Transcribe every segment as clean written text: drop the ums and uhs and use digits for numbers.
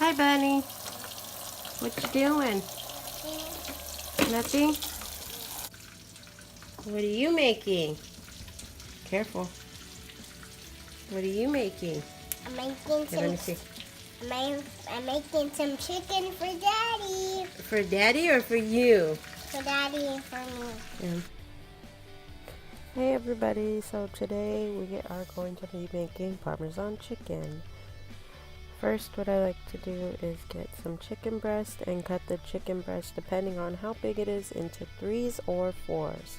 Hi, Bunny. What you doing? Nothing? What are you making? Careful. What are you making? I'm making Okay, let me see. I'm making some chicken for Daddy. For Daddy or for you? For Daddy and for me. Yeah. Hey everybody, so today we are going to be making Parmesan chicken. First, what I like to do is get some chicken breast and cut the chicken breast, depending on how big it is, into 3s or 4s.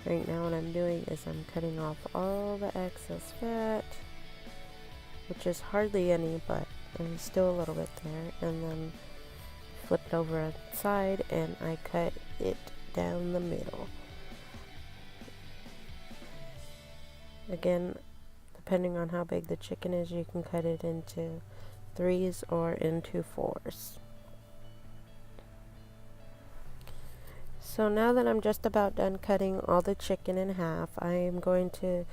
Right now what I'm doing is I'm cutting off all the excess fat, which is hardly any, but there's still a little bit there, and then flip it over on the side and I cut it down the middle. Again, depending on how big the chicken is, you can cut it into 3s or into 4s. So now that I'm just about done cutting all the chicken in half, I am going to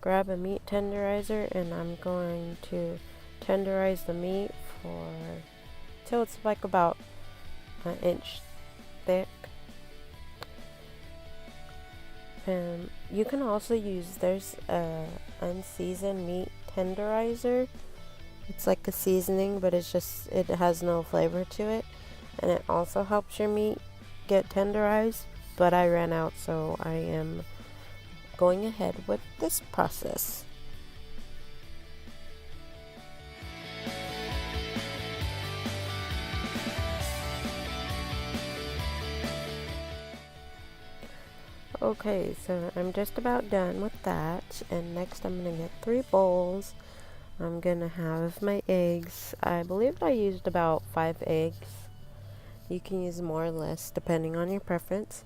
grab a meat tenderizer and I'm going to tenderize the meat till it's like about an inch thick. And you can also there's a unseasoned meat tenderizer. It's like a seasoning, but it has no flavor to it, and it also helps your meat get tenderized, but I ran out, so I am going ahead with this process. Okay, so I'm just about done with that, and next I'm going to get 3 bowls. I'm going to have my eggs. I believe I used about 5 eggs. You can use more or less depending on your preference,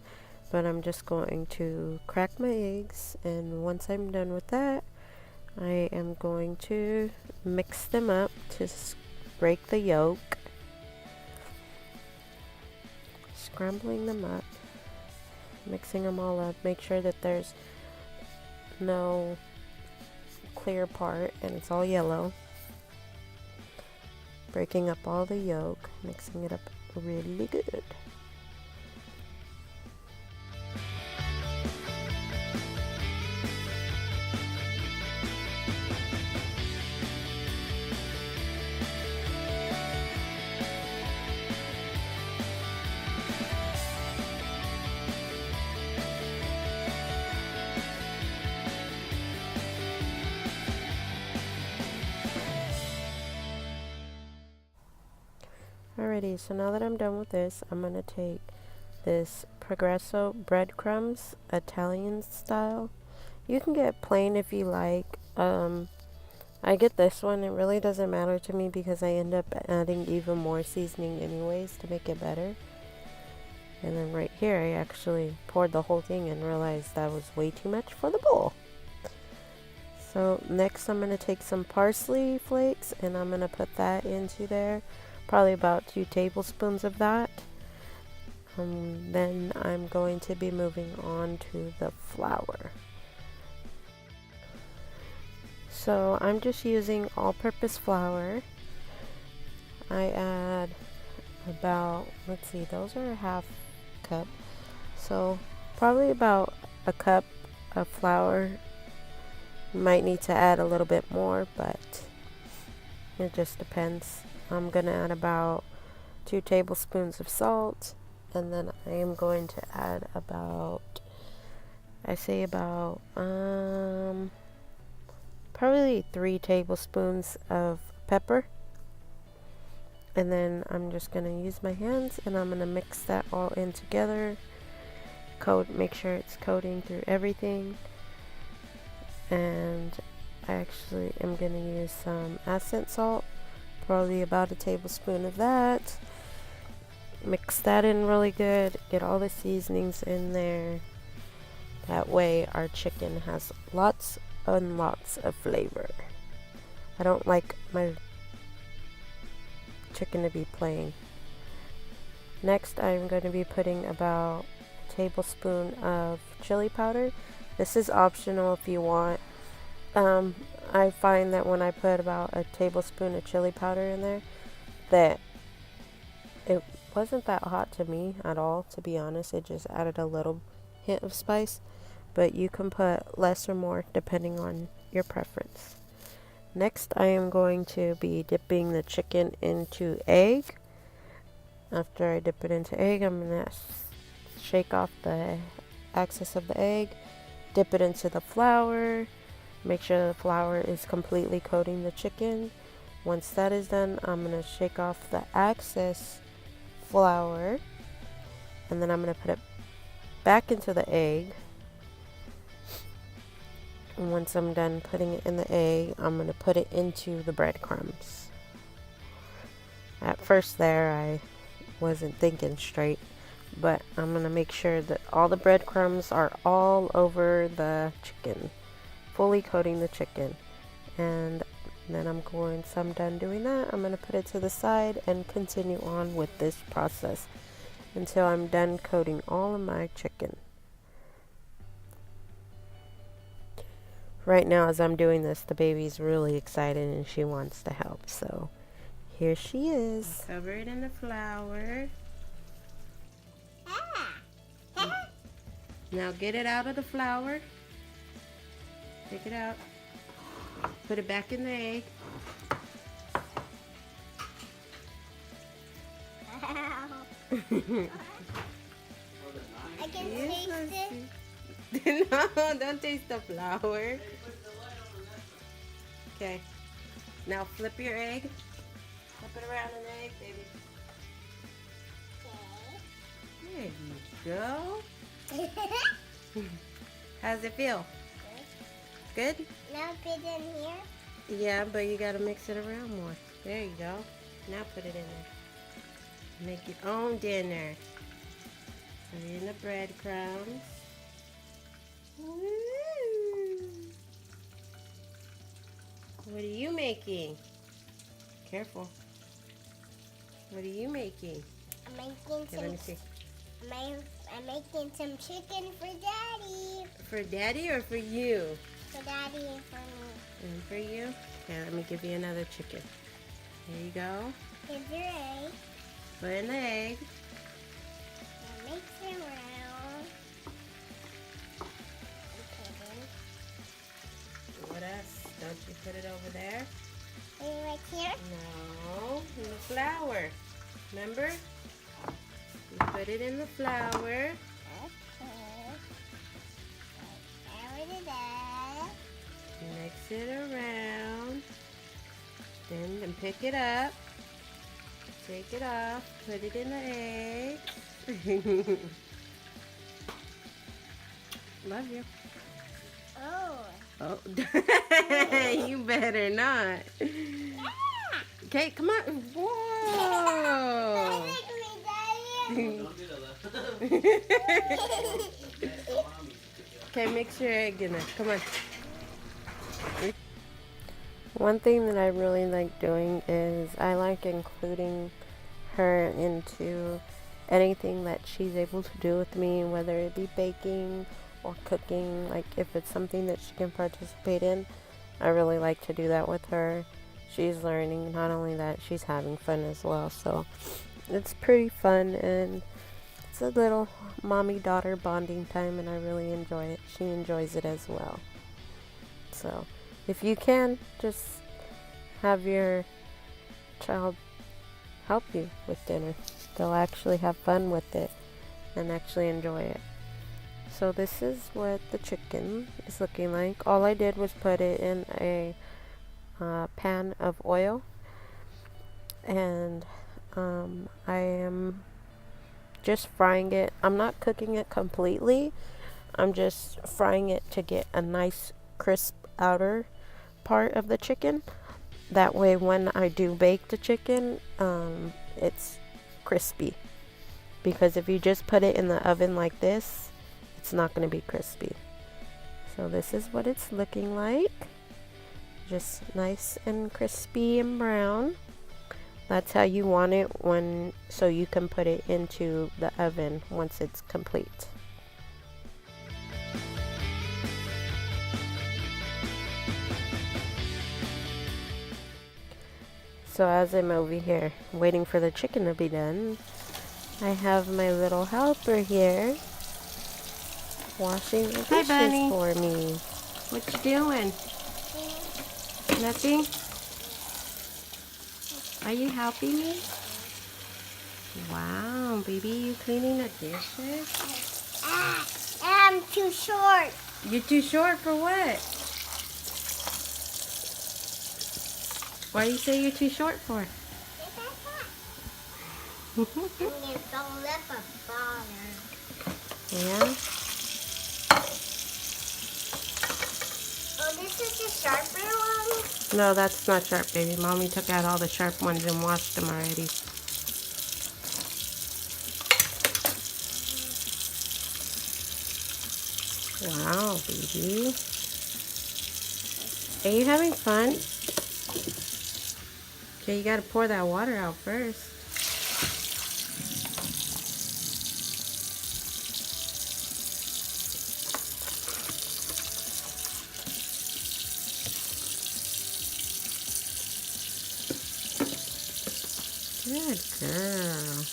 but I'm just going to crack my eggs, and once I'm done with that, I am going to mix them up to break the yolk, scrambling them up, mixing them all up. Make sure that there's no clear part and it's all yellow. Breaking up all the yolk, mixing it up really good. Alrighty, so now that I'm done with this, I'm going to take this Progresso breadcrumbs, Italian style. You can get plain if you like. I get this one. It really doesn't matter to me because I end up adding even more seasoning anyways to make it better. And then right here, I actually poured the whole thing and realized that was way too much for the bowl. So next I'm going to take some parsley flakes and I'm going to put that into there. Probably about 2 tablespoons of that. Then I'm going to be moving on to the flour. So I'm just using all-purpose flour. I add about, let's see, those are a half cup. So probably about a cup of flour. You might need to add a little bit more, but it just depends. I'm going to add about 2 tablespoons of salt, and then I am going to add probably 3 tablespoons of pepper. And then I'm just going to use my hands and I'm going to mix that all in together. Make sure it's coating through everything. And I actually am going to use some accent salt. Probably about a tablespoon of that. Mix that in really good. Get all the seasonings in there. That way our chicken has lots and lots of flavor. I don't like my chicken to be plain. Next I'm going to be putting about a tablespoon of chili powder. This is optional if you want. I find that when I put about a tablespoon of chili powder in there, that it wasn't that hot to me at all, to be honest. It just added a little hint of spice, but you can put less or more depending on your preference. Next, I am going to be dipping the chicken into egg. After I dip it into egg, I'm going to shake off the excess of the egg, dip it into the flour, make sure the flour is completely coating the chicken. Once that is done, I'm going to shake off the excess flour, and then I'm going to put it back into the egg. And once I'm done putting it in the egg, I'm going to put it into the breadcrumbs. At first there, I wasn't thinking straight, but I'm going to make sure that all the breadcrumbs are all over the chicken, fully coating the chicken. And then once I'm done doing that, I'm going to put it to the side and continue on with this process until I'm done coating all of my chicken. Right now, as I'm doing this, the baby's really excited and she wants to help. So here she is. Cover it in the flour. Now get it out of the flour. Take it out. Put it back in the egg. I can taste it. No, don't taste the flour. Okay. Now flip your egg. Flip it around an egg, baby. There you go. How's it feel? Good? Now put it in here. Yeah, but you gotta mix it around more. There you go. Now put it in there. Make your own dinner. Put it in the breadcrumbs. Woo. What are you making? Careful. What are you making? I'm making Okay, let me see. I'm making some chicken for Daddy. For Daddy or for you? For Daddy and for me. And for you? Okay, let me give you another chicken. There you go. Here's your egg. Put in the egg. Now mix it around. What else? Don't you put it over there? Right here? No, in the flour. Remember? You put it in the flour. Okay. Flour it up. Mix it around. Then pick it up. Take it off. Put it in the egg. Love you. Oh. Oh, you better not. Yeah. Okay, come on. Whoa. Okay, mix your egg in there. Come on. One thing that I really like doing is I like including her into anything that she's able to do with me, whether it be baking or cooking. Like if it's something that she can participate in, I really like to do that with her. She's learning. Not only that, she's having fun as well. So it's pretty fun, and it's a little mommy-daughter bonding time, and I really enjoy it. She enjoys it as well. So if you can, just have your child help you with dinner. They'll actually have fun with it and actually enjoy it. So this is what the chicken is looking like. All I did was put it in a pan of oil, and I am just frying it. I'm not cooking it completely. I'm just frying it to get a nice crisp outer part of the chicken. That way when I do bake the chicken, it's crispy. Because if you just put it in the oven like this, it's not going to be crispy. So this is what it's looking like. Just nice and crispy and brown. That's how you want it so you can put it into the oven once it's complete. So as I'm over here waiting for the chicken to be done, I have my little helper here washing the dishes for me. What you doing? Nothing? Are you helping me? Wow, baby, you cleaning the dishes? I'm too short. You're too short for what? What do you say you're too short for? I'm going to fill up a bottle. Yeah? Oh, this is the sharper one? No, that's not sharp, baby. Mommy took out all the sharp ones and washed them already. Wow, baby. Are you having fun? Okay, you gotta pour that water out first. Good girl.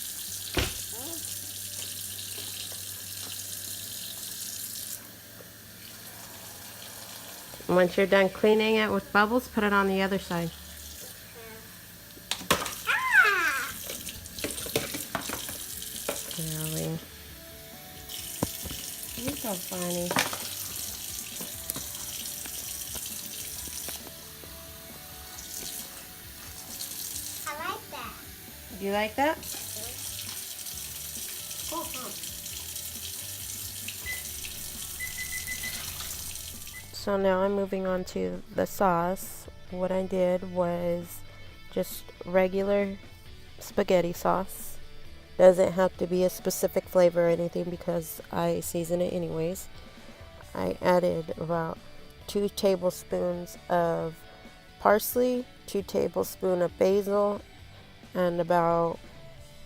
Once you're done cleaning it with bubbles, put it on the other side. Really? You're so funny. I like that. You like that? So now I'm moving on to the sauce. What I did was just regular spaghetti sauce. Doesn't have to be a specific flavor or anything because I season it anyways. I added about 2 tablespoons of parsley, 2 tablespoons of basil, and about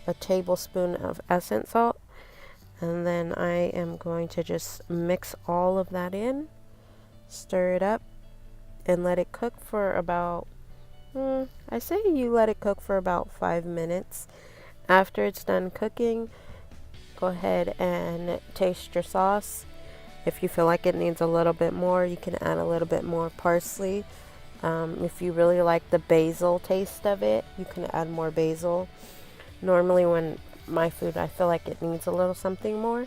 a tablespoon of essence salt. And then I am going to just mix all of that in, stir it up, and let it cook for about, I say you let it cook for about 5 minutes. After it's done cooking, go ahead and taste your sauce. If you feel like it needs a little bit more, you can add a little bit more parsley. If you really like the basil taste of it, you can add more basil. Normally when my food, I feel like it needs a little something more,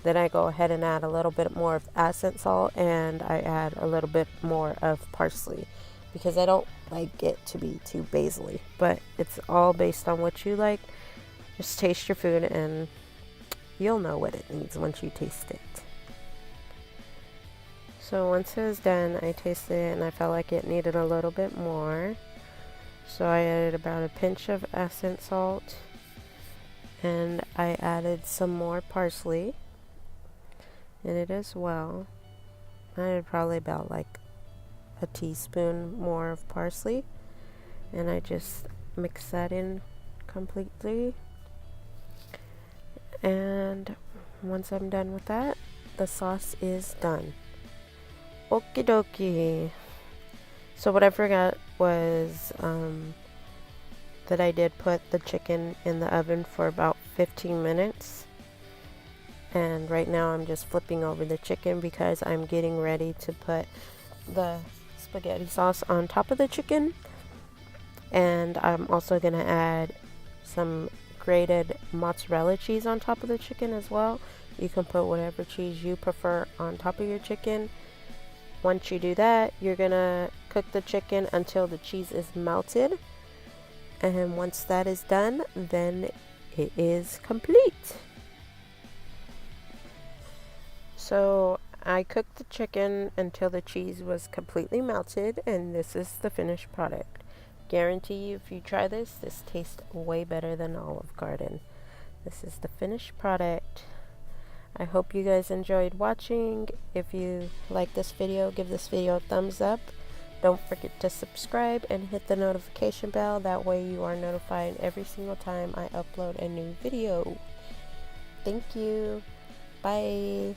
then I go ahead and add a little bit more of essence salt and I add a little bit more of parsley because I don't like it to be too basil-y, but it's all based on what you like. Just taste your food and you'll know what it needs once you taste it. So once it was done, I tasted it and I felt like it needed a little bit more. So I added about a pinch of essence salt and I added some more parsley in it as well. I added probably about like a teaspoon more of parsley and I just mix that in completely. And once I'm done with that, the sauce is done. Okie dokie. So what I forgot was that I did put the chicken in the oven for about 15 minutes. And right now I'm just flipping over the chicken because I'm getting ready to put the spaghetti sauce on top of the chicken. And I'm also going to add some grated mozzarella cheese on top of the chicken as well. You can put whatever cheese you prefer on top of your chicken. Once you do that, you're gonna cook the chicken until the cheese is melted. And once that is done, then it is complete. So I cooked the chicken until the cheese was completely melted, and this is the finished product. Guarantee you, if you try this tastes way better than Olive Garden. This is the finished product. I hope you guys enjoyed watching. If you like this video, give this video a thumbs up. Don't forget to subscribe and hit the notification bell. That way you are notified every single time I upload a new video. Thank you. Bye.